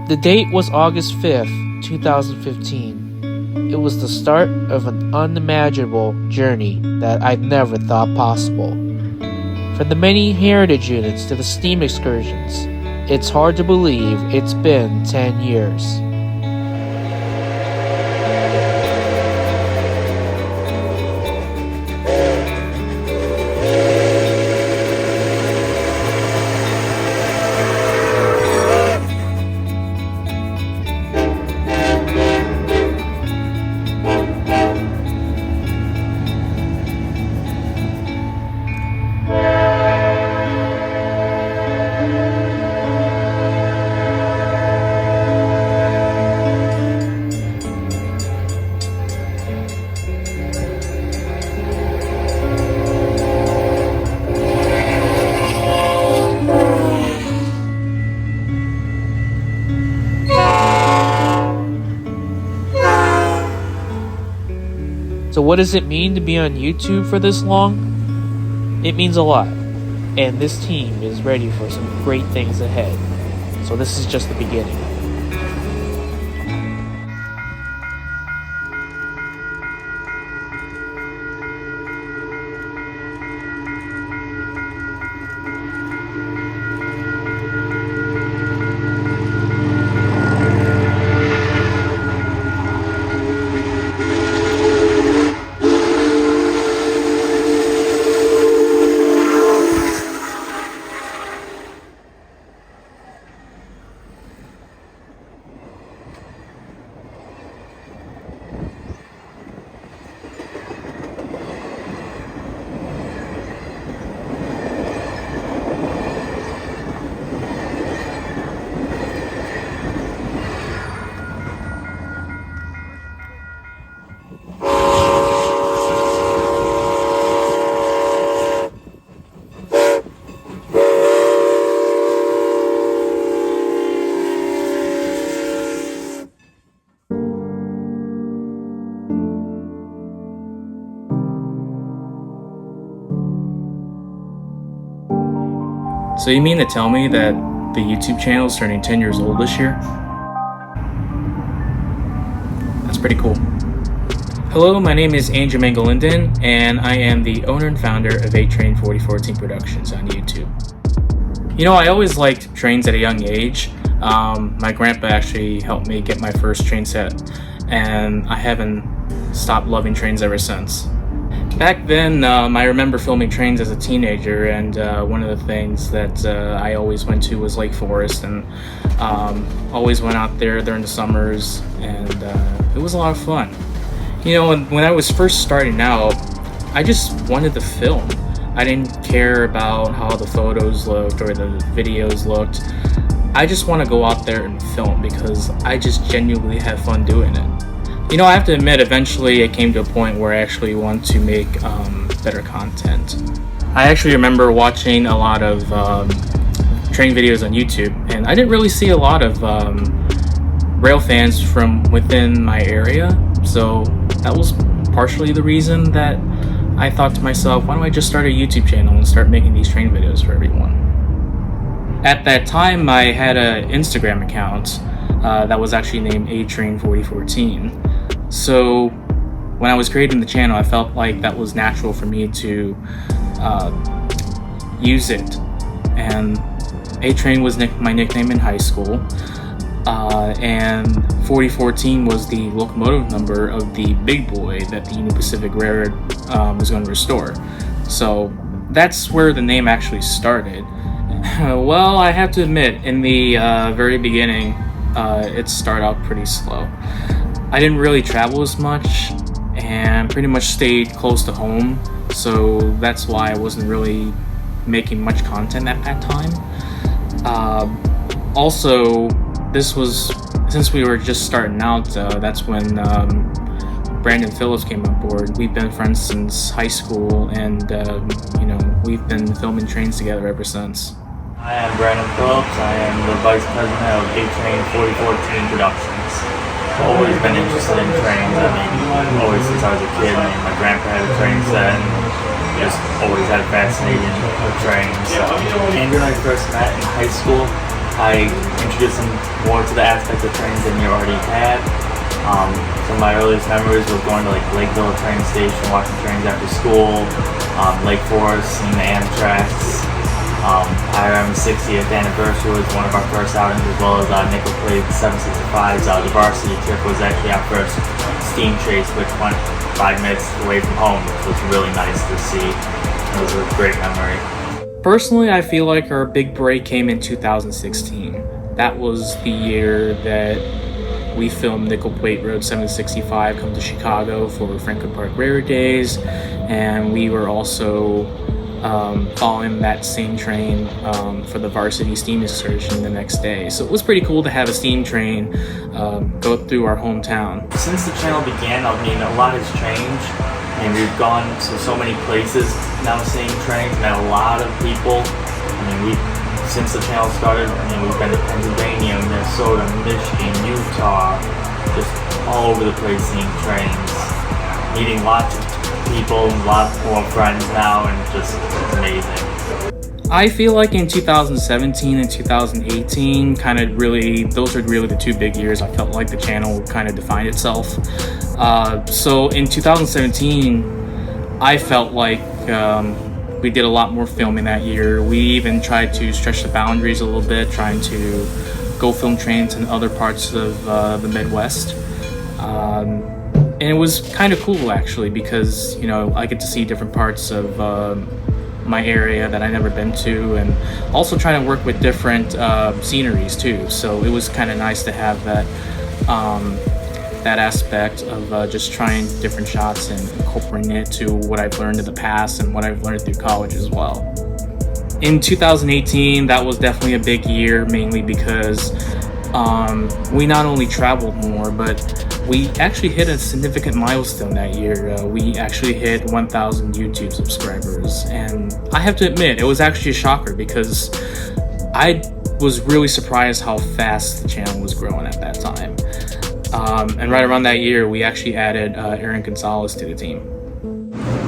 The date was August 5th, 2015. It was the start of an unimaginable journey that I'd never thought possible. From the many heritage units to the STEAM excursions, it's hard to believe it's been 10 years. So what does it mean to be on YouTube for this long? It means a lot, and this team is ready for some great things ahead. So this is just the beginning. So you mean to tell me that the YouTube channel is turning 10 years old this year? That's pretty cool. Hello, my name is Andrew Mangalindan, and I am the owner and founder of A-Train4014 Productions on YouTube. You know, I always liked trains at a young age. My grandpa actually helped me get my first train set, and I haven't stopped loving trains ever since. Back then, I remember filming trains as a teenager, and one of the things that I always went to was Lake Forest, and always went out there during the summers, and it was a lot of fun. You know, when I was first starting out, I just wanted to film. I didn't care about how the photos looked or the videos looked. I just want to go out there and film because I just genuinely have fun doing it. You know, I have to admit, eventually it came to a point where I actually want to make better content. I actually remember watching a lot of train videos on YouTube, and I didn't really see a lot of rail fans from within my area, so that was partially the reason that I thought to myself, why don't I just start a YouTube channel and start making these train videos for everyone? At that time, I had an Instagram account that was actually named A-Train4014. So when I was creating the channel, I felt like that was natural for me to use it. And A-Train was my nickname in high school, and 4014 was the locomotive number of the big boy that the Union Pacific Railroad was going to restore. So that's where the name actually started. Well, I have to admit, in the very beginning, it started out pretty slow. I didn't really travel as much and pretty much stayed close to home, so that's why I wasn't really making much content at that time. Also, this was, since we were just starting out, that's when Branden Phillips came on board. We've been friends since high school, and you know, we've been filming trains together ever since. I am Branden Phillips. I am the Vice President of A-Train4014 Productions. I've always been interested in trains. I mean, always since I was a kid. I mean, my grandpa had a train set and just always had a fascination with trains. So Andrew and I first met in high school. I introduced them more to the aspect of trains than you already had. Some of my earliest memories was going to like Lakeville train station, watching trains after school, Lake Forest, seeing the Amtraks. IRM's 60th anniversary was one of our first outings, as well as Nickel Plate 765's the varsity trip was actually our first steam chase, which went 5 minutes away from home, which was really nice to see. It was a great memory. Personally, I feel like our big break came in 2016. That was the year that we filmed Nickel Plate Road 765 come to Chicago for Franklin Park Railroad Days, and we were also following that same train for the varsity steam excursion the next day. So it was pretty cool to have a steam train go through our hometown. Since the channel began, I mean, a lot has changed, and we've gone to so many places now seeing trains, met a lot of people. I mean, since the channel started, we've been to Pennsylvania, Minnesota, Michigan, Utah, just all over the place seeing trains, meeting lots of people, a lot more friends now, and just it's amazing. I feel like in 2017 and 2018, those are really the 2 big years I felt like the channel kind of defined itself. So in 2017, I felt like we did a lot more filming that year. We even tried to stretch the boundaries a little bit, trying to go film trains in other parts of the Midwest. And it was kind of cool actually, because I get to see different parts of my area that I've never been to, and also trying to work with different sceneries too. So it was kind of nice to have that aspect of just trying different shots and incorporating it to what I've learned in the past and what I've learned through college as well. In 2018, that was definitely a big year, mainly because we not only traveled more, but we actually hit a significant milestone that year. We actually hit 1,000 YouTube subscribers, and I have to admit, it was actually a shocker because I was really surprised how fast the channel was growing at that time. And right around that year, we actually added Aaron Gonzales to the team.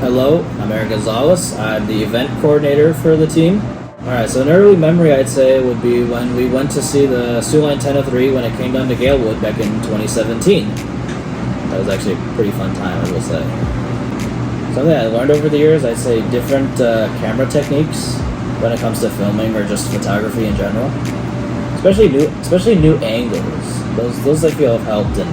Hello, I'm Aaron Gonzales. I'm the event coordinator for the team. Alright, so an early memory I'd say would be when we went to see the Sioux Line 1003 when it came down to Galewood back in 2017. That was actually a pretty fun time, I will say. Something I learned over the years, I'd say different camera techniques when it comes to filming or just photography in general. Especially new angles. Those I feel have helped and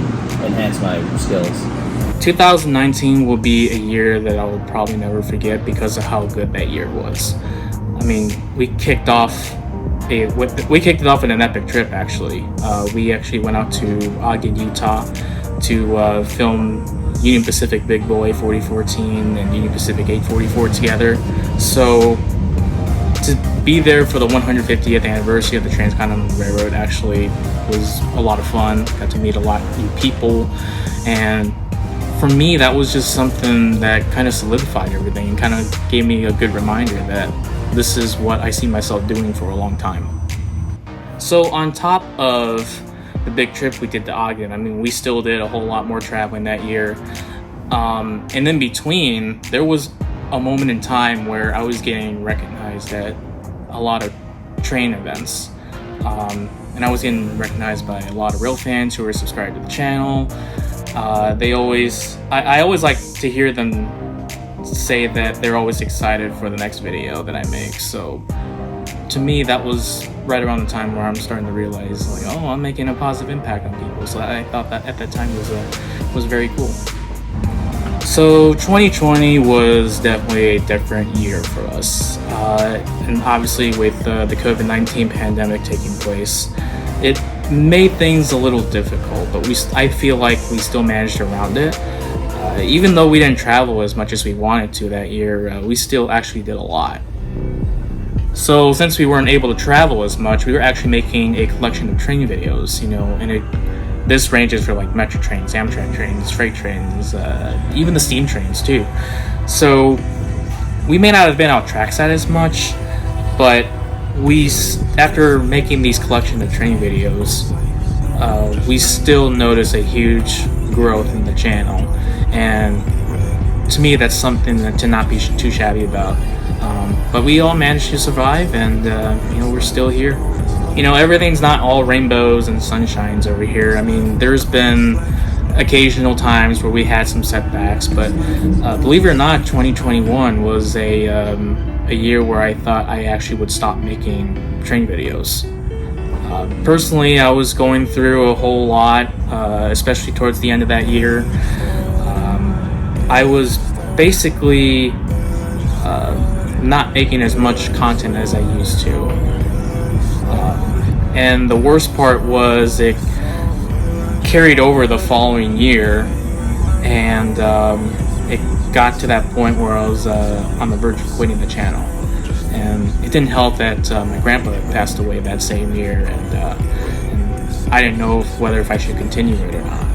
enhanced my skills. 2019 will be a year that I will probably never forget because of how good that year was. I mean, we kicked it off with an epic trip actually. We actually went out to Ogden, Utah to film Union Pacific Big Bull A4014 and Union Pacific 844 together. So to be there for the 150th anniversary of the Transcontinental Railroad actually was a lot of fun. Got to meet a lot of new people, and for me that was just something that kind of solidified everything and kind of gave me a good reminder that this is what I see myself doing for a long time. So on top of the big trip we did to Ogden, I mean, we still did a whole lot more traveling that year. And in between, there was a moment in time where I was getting recognized at a lot of train events. And I was getting recognized by a lot of rail fans who were subscribed to the channel. I always like to hear them say that they're always excited for the next video that I make. So to me, that was right around the time where I'm starting to realize, like, oh, I'm making a positive impact on people. So I thought that at that time was very cool. So 2020 was definitely a different year for us. And obviously with the COVID-19 pandemic taking place, it made things a little difficult, but I feel like we still managed around it. Even though we didn't travel as much as we wanted to that year, we still actually did a lot. So since we weren't able to travel as much, we were actually making a collection of train videos, and this ranges for like metro trains, Amtrak trains, freight trains, even the steam trains too. So we may not have been out trackside as much, but after making these collection of train videos, we still notice a huge growth in the channel, and to me that's something to not be too shabby about. But we all managed to survive, and we're still here. everything's not all rainbows and sunshines over here. I mean, there's been occasional times where we had some setbacks, but believe it or not, 2021 was a year where I thought I actually would stop making train videos. Personally, I was going through a whole lot, especially towards the end of that year. I was basically not making as much content as I used to. And the worst part was it carried over the following year, and it got to that point where I was on the verge of quitting the channel. And it didn't help that my grandpa passed away that same year, and I didn't know whether if I should continue it or not.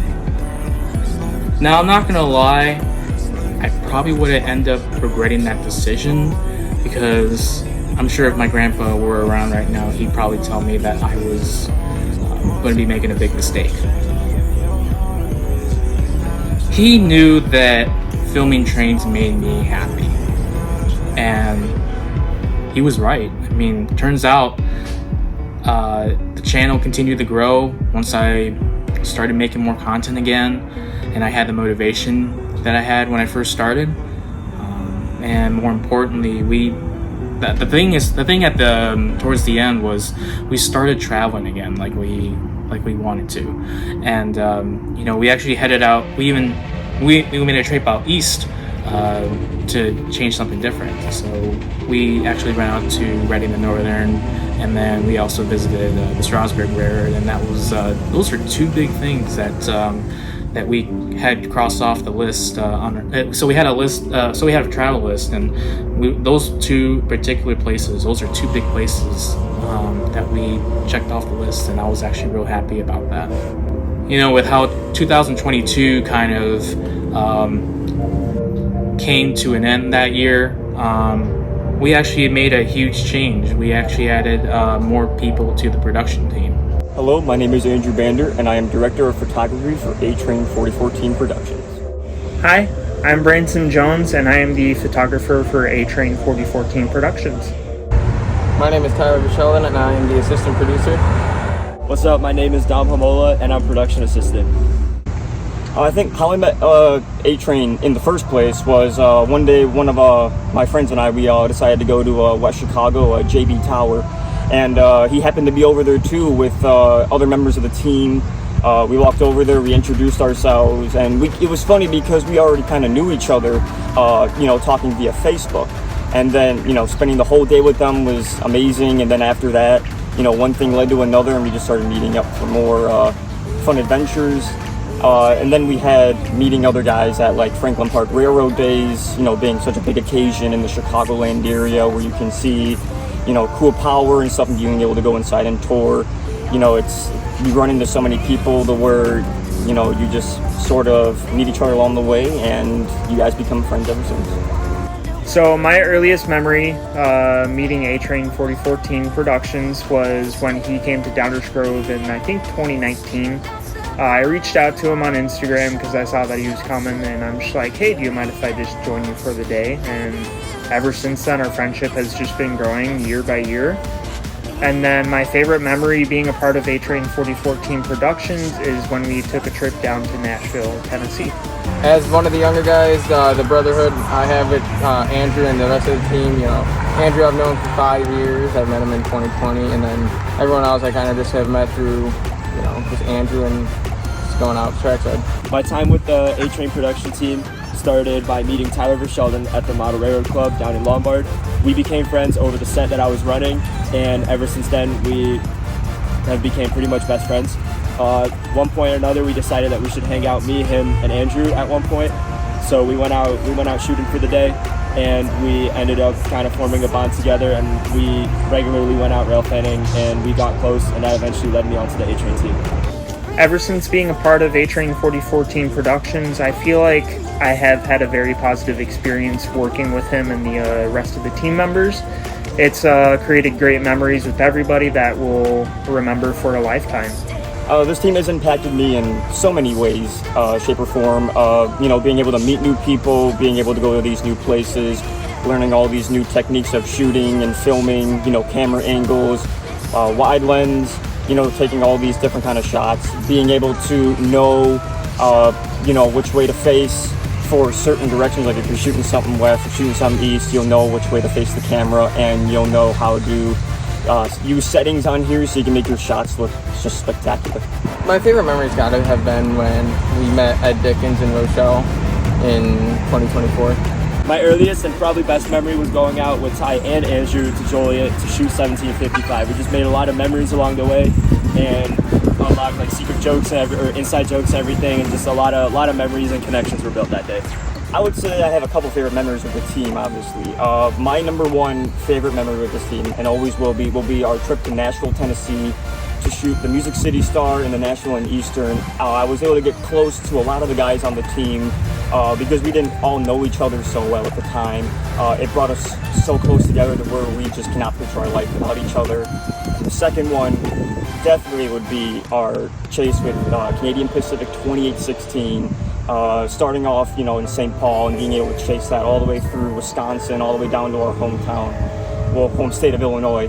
Now, I'm not gonna lie, I probably would have ended up regretting that decision, because I'm sure if my grandpa were around right now, he'd probably tell me that I was going to be making a big mistake. He knew that filming trains made me happy, and he was right. I mean, turns out the channel continued to grow once I started making more content again, and I had the motivation that I had when I first started. And more importantly, the thing at the towards the end was we started traveling again like we wanted to, and we actually headed out. We made a trip out east to change something different. So we actually went out to Reading the Northern, and then we also visited the Strasbourg Railroad, and that was those are two big things that we had crossed off the list so we had a list, so we had a travel list, and those two particular places, those are two big places that we checked off the list, and I was actually real happy about that. With how 2022 kind of came to an end that year, we actually made a huge change. We actually added more people to the production team. Hello, my name is Andrew Bandur, and I am Director of Photography for A-Train4014 Productions. Hi, I'm Branson Jones, and I am the photographer for A-Train4014 Productions. My name is Verschelden, and I am the assistant producer. What's up, my name is Dom Homola, and I'm production assistant. I think how I met A-Train in the first place was one day one of my friends and I, we decided to go to West Chicago, JB Tower. And he happened to be over there too with other members of the team. We walked over there, we introduced ourselves, and it was funny because we already kind of knew each other, talking via Facebook. And then, spending the whole day with them was amazing. And then after that, one thing led to another, and we just started meeting up for more fun adventures. And then we had meeting other guys at like Franklin Park Railroad Days, being such a big occasion in the Chicagoland area where you can see cool power and stuff, and being able to go inside and tour. You run into so many people to where, you just sort of meet each other along the way, and you guys become friends ever since. So my earliest memory meeting A-Train4014 Productions was when he came to Downers Grove in, I think, 2019. I reached out to him on Instagram because I saw that he was coming, and I'm just like, hey, do you mind if I just join you for the day? And ever since then, our friendship has just been growing year by year. And then my favorite memory being a part of A-Train4014 Productions is when we took a trip down to Nashville, Tennessee. As one of the younger guys, the brotherhood I have with Andrew and the rest of the team, Andrew I've known for 5 years. I met him in 2020, and then everyone else I kind of just have met through, just Andrew and just going out trackside. My time with the A-Train production team started by meeting Tyler Verschelden at the Model Railroad Club down in Lombard. We became friends over the set that I was running, and ever since then we have became pretty much best friends. One point or another, we decided that we should hang out, me, him, and Andrew at one point. So we went out shooting for the day, and we ended up kind of forming a bond together, and we regularly went out rail fanning, and we got close, and that eventually led me onto the A-Train team. Ever since being a part of A-Train4014 Productions, I feel like I have had a very positive experience working with him and the rest of the team members. It's created great memories with everybody that we'll remember for a lifetime. This team has impacted me in so many ways, shape or form. Being able to meet new people, being able to go to these new places, learning all these new techniques of shooting and filming, camera angles, wide lens, taking all these different kind of shots, being able to know, which way to face for certain directions. Like if you're shooting something west or shooting something east, you'll know which way to face the camera, and you'll know how to use settings on here so you can make your shots look just spectacular. My favorite memories gotta have been when we met Ed Dickens in Rochelle in 2024. My earliest and probably best memory was going out with Ty and Andrew to Joliet to shoot 1755. We just made a lot of memories along the way and unlocked like secret jokes or inside jokes and everything, and just a lot of memories and connections were built that day. I would say I have a couple favorite memories with the team, obviously. My number one favorite memory with this team, and always will be our trip to Nashville, Tennessee to shoot the Music City Star in the National and Eastern. I was able to get close to a lot of the guys on the team because we didn't all know each other so well at the time. It brought us so close together to where we just cannot picture our life without each other. And the second one definitely would be our chase with Canadian Pacific 2816. Starting off, in St. Paul and being able to chase that all the way through Wisconsin, all the way down to our home state of Illinois.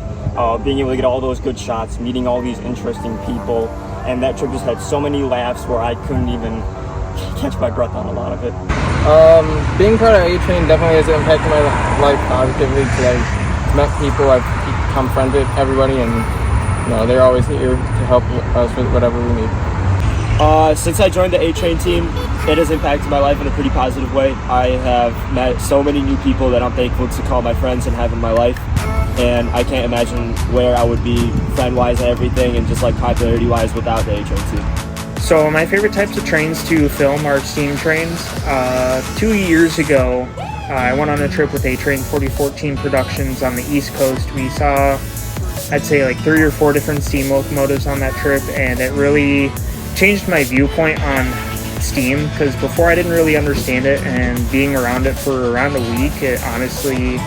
Being able to get all those good shots, meeting all these interesting people, and that trip just had so many laughs where I couldn't even catch my breath on a lot of it. Being part of A-Train definitely has impacted my life positively because I've met people, I've become friends with everybody, and they're always here to help us with whatever we need. Since I joined the A-Train team, it has impacted my life in a pretty positive way. I have met so many new people that I'm thankful to call my friends and have in my life. And I can't imagine where I would be friend-wise and everything, and just like popularity-wise without the A-Train team. So my favorite types of trains to film are steam trains. 2 years ago, I went on a trip with A-Train4014 Productions on the East Coast. We saw, I'd say, like 3 or 4 different steam locomotives on that trip, and it really changed my viewpoint on steam, because before I didn't really understand it, and being around it for around a week, it honestly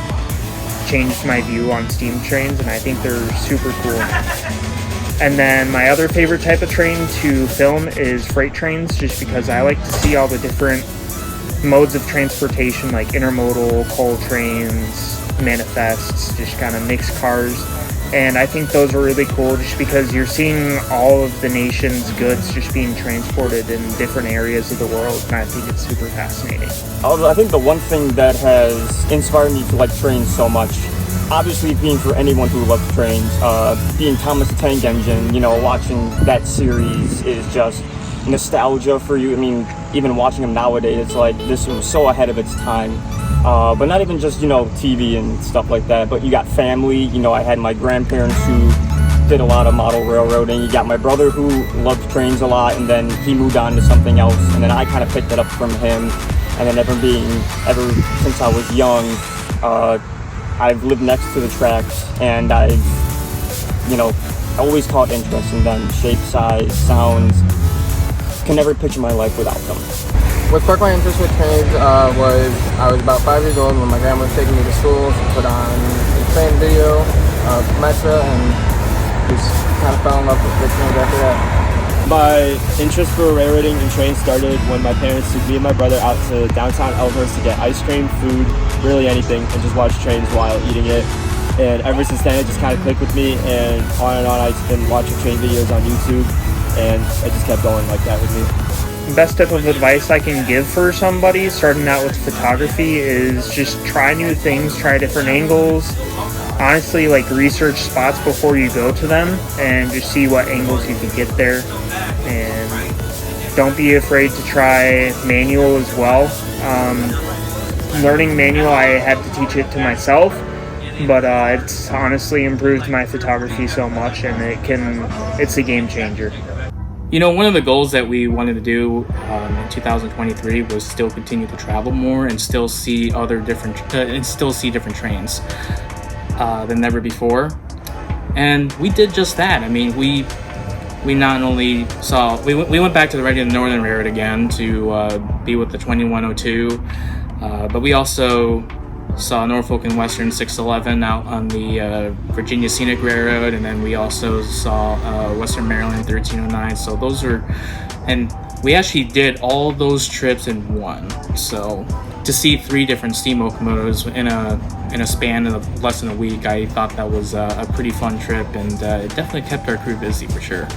changed my view on steam trains, and I think they're super cool. And then my other favorite type of train to film is freight trains, just because I like to see all the different modes of transportation, like intermodal, coal trains, manifests, just kind of mixed cars. And I think those are really cool just because you're seeing all of the nation's goods just being transported in different areas of the world, and I think it's super fascinating. I think the one thing that has inspired me to like trains so much, obviously being for anyone who loves trains, being Thomas the Tank Engine, watching that series is just nostalgia for you. I mean, even watching them nowadays, it's like this was so ahead of its time. But not even just, TV and stuff like that, but you got family. I had my grandparents who did a lot of model railroading. You got my brother who loved trains a lot, and then he moved on to something else, and then I kind of picked it up from him. And then ever since I was young, I've lived next to the tracks, and I've, always caught interest in them. Shape, size, sounds. Can never picture my life without them. What sparked my interest with trains was I was about 5 years old when my grandma was taking me to school. She put on a train video of Metro, and just kind of fell in love with the trains after that. My interest for railroading and trains started when my parents took me and my brother out to downtown Elmhurst to get ice cream, food, really anything, and just watch trains while eating it. And ever since then, it just kind of clicked with me, and on I've been watching train videos on YouTube, and it just kept going like that with me. Best tip of advice I can give for somebody starting out with photography is just try new things, try different angles. Honestly, research spots before you go to them and just see what angles you can get there. And don't be afraid to try manual as well. Learning manual, I had to teach it to myself, but it's honestly improved my photography so much, and it's a game changer. One of the goals that we wanted to do in 2023 was still continue to travel more and still see different trains than never before. And we did just that. I mean, we not only saw, we went back to the regular Northern Railroad again to be with the 2102, but we also saw Norfolk and Western 611 out on the Virginia Scenic Railroad, and then we also saw Western Maryland 1309. So and we actually did all those trips in one. So to see 3 different steam locomotives in a span of less than a week, I thought that was a pretty fun trip, and it definitely kept our crew busy for sure.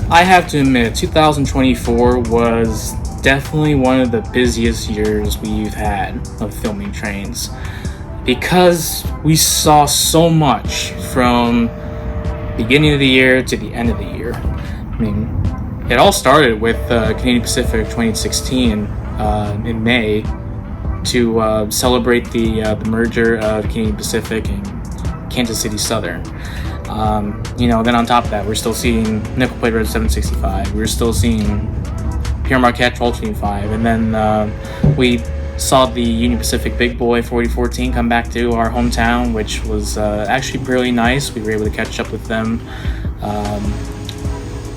I have to admit, 2024 was definitely one of the busiest years we've had of filming trains, because we saw so much from beginning of the year to the end of the year. I mean, it all started with Canadian Pacific 2016 in May to celebrate the merger of Canadian Pacific and Kansas City Southern. Then on top of that, we're still seeing Nickel Plate Road 765. We're still seeing Pierre Marquette 1225, and then we saw the Union Pacific Big Boy 4014 come back to our hometown, which was actually really nice. We were able to catch up with them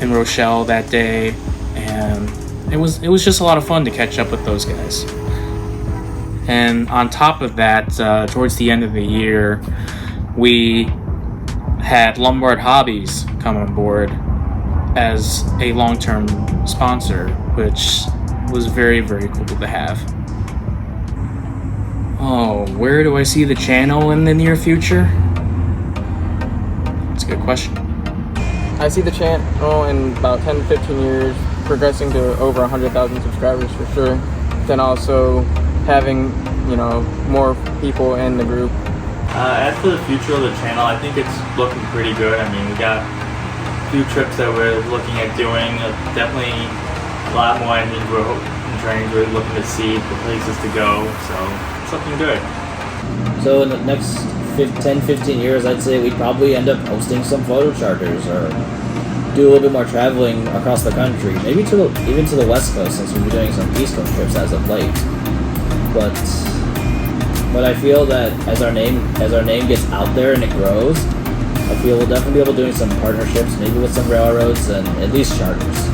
in Rochelle that day, and it was just a lot of fun to catch up with those guys. And on top of that, towards the end of the year, we had Lombard Hobbies come on board as a long-term sponsor, which was very, very cool to have. Oh, where do I see the channel in the near future? That's a good question. I see the channel in about 10 to 15 years progressing to over 100,000 subscribers for sure. Then also having, more people in the group. As for the future of the channel, I think it's looking pretty good. I mean, we got a few trips that we're looking at doing. Definitely a lot more engines and trains we're looking to see, the places to go. So it's looking good. So in the next 10-15 years, I'd say we'd probably end up hosting some photo charters or do a little bit more traveling across the country, maybe even to the West Coast, since we'll be doing some East Coast trips as of late. But I feel that as our name gets out there and it grows, I feel we'll definitely be able to doing some partnerships, maybe with some railroads and at least charters.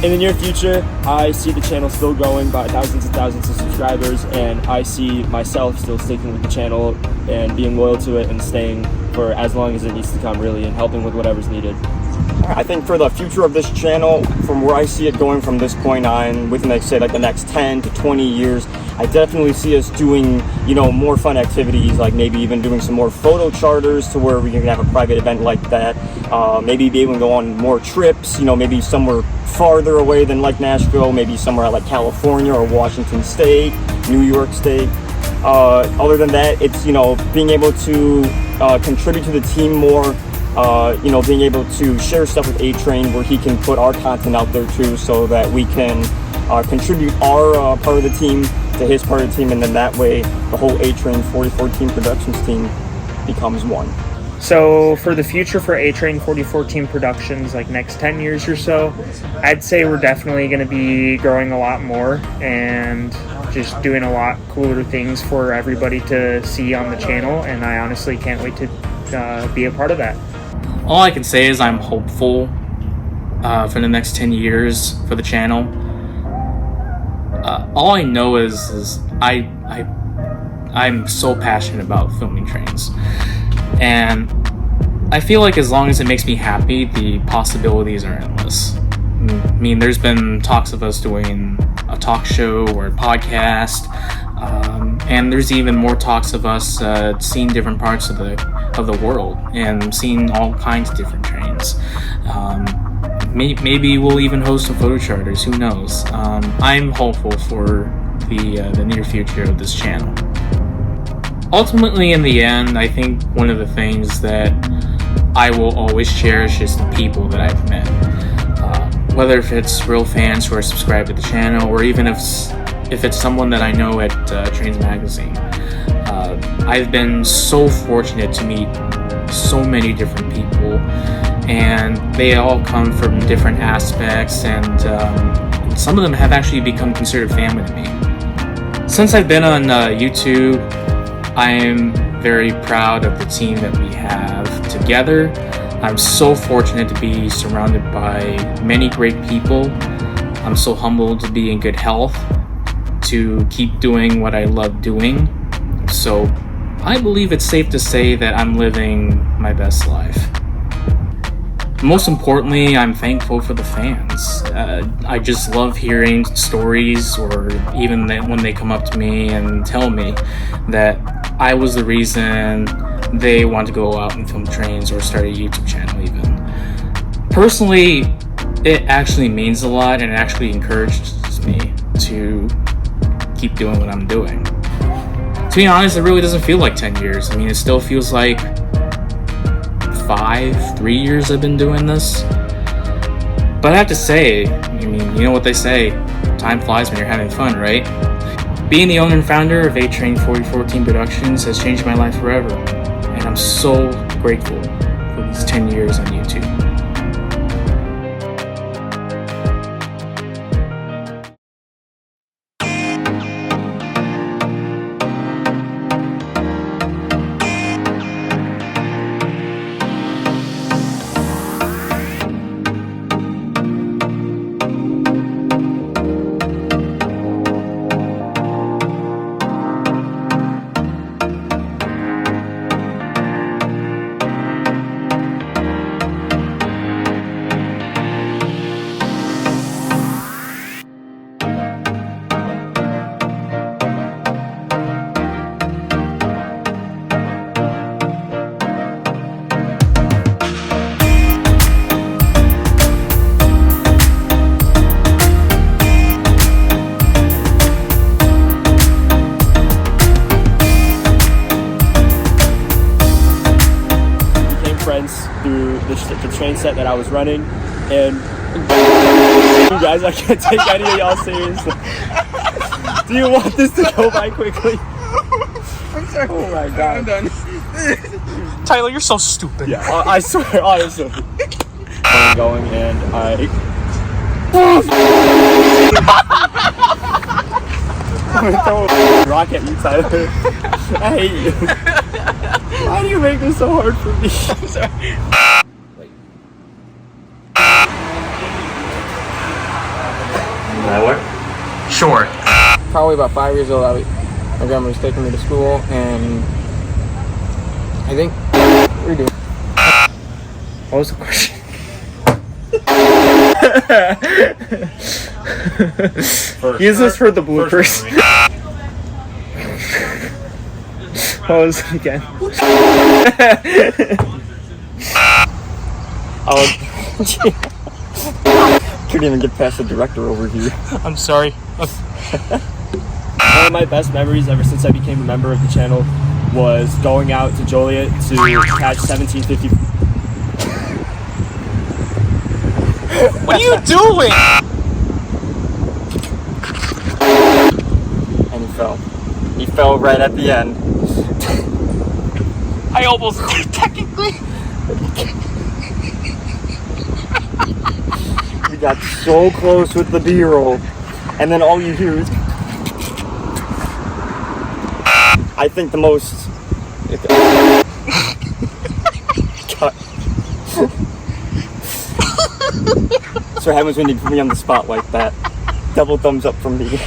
In the near future, I see the channel still growing by thousands and thousands of subscribers, and I see myself still sticking with the channel and being loyal to it and staying for as long as it needs to come, really, and helping with whatever's needed. I think for the future of this channel, from where I see it going from this point on, within the next 10 to 20 years, I definitely see us doing, more fun activities, like maybe even doing some more photo charters to where we can have a private event like that. Maybe be able to go on more trips, maybe somewhere farther away than like Nashville, maybe somewhere like California or Washington State, New York State. Other than that, it's, being able to contribute to the team more. Being able to share stuff with A-Train where he can put our content out there too, so that we can contribute our part of the team to his part of the team, and then that way the whole A-Train4014 Productions team becomes one. So for the future for A-Train4014 Productions, like next 10 years or so, I'd say we're definitely going to be growing a lot more and just doing a lot cooler things for everybody to see on the channel, and I honestly can't wait to be a part of that. All I can say is I'm hopeful for the next 10 years for the channel. All I know is I'm so passionate about filming trains, and I feel like as long as it makes me happy, the possibilities are endless. I mean, there's been talks of us doing a talk show or a podcast, and there's even more talks of us seeing different parts of the world and seeing all kinds of different trains. Maybe we'll even host some photo charters, who knows. I'm hopeful for the near future of this channel. Ultimately, in the end, I think one of the things that I will always cherish is the people that I've met. Whether if it's real fans who are subscribed to the channel, or even if it's someone that I know at Trains Magazine. I've been so fortunate to meet so many different people, and they all come from different aspects, and some of them have actually become considered family to me. Since I've been on YouTube, I'm very proud of the team that we have together. I'm so fortunate to be surrounded by many great people. I'm so humbled to be in good health, to keep doing what I love doing. So I believe it's safe to say that I'm living my best life. Most importantly, I'm thankful for the fans. I just love hearing stories, or even when they come up to me and tell me that I was the reason they want to go out and film trains or start a YouTube channel even. Personally, it actually means a lot, and it actually encourages me to keep doing what I'm doing. To be honest, it really doesn't feel like 10 years. I mean, it still feels like 3 years I've been doing this. But I have to say, I mean, you know what they say, time flies when you're having fun, right? Being the owner and founder of A-Train4014 Productions has changed my life forever, and I'm so grateful for these 10 years on YouTube. Through the train set that I was running, and you guys, I can't take any of y'all seriously. Do you want this to go by quickly? I'm sorry. Oh my god. I'm done. Tyler, you're so stupid. Yeah, I swear, honestly. I'm going, and I'm gonna throw a rock at you, Tyler. I hate you. Why do you make this so hard for me? I'm sorry. That work? Sure. Probably about 5 years old, my grandma was taking me to school, and I think we're doing. What was the question? Use this for the bloopers. What was it again? Couldn't even get past the director over here. I'm sorry. One of my best memories ever since I became a member of the channel was going out to Joliet to catch 1750. What are you doing? And he fell. He fell right at the end. I almost technically. We got so close with the B-roll, and then all you hear is... I think the most... Cut. That's what happens when you put me on the spot like that. Double thumbs up from me.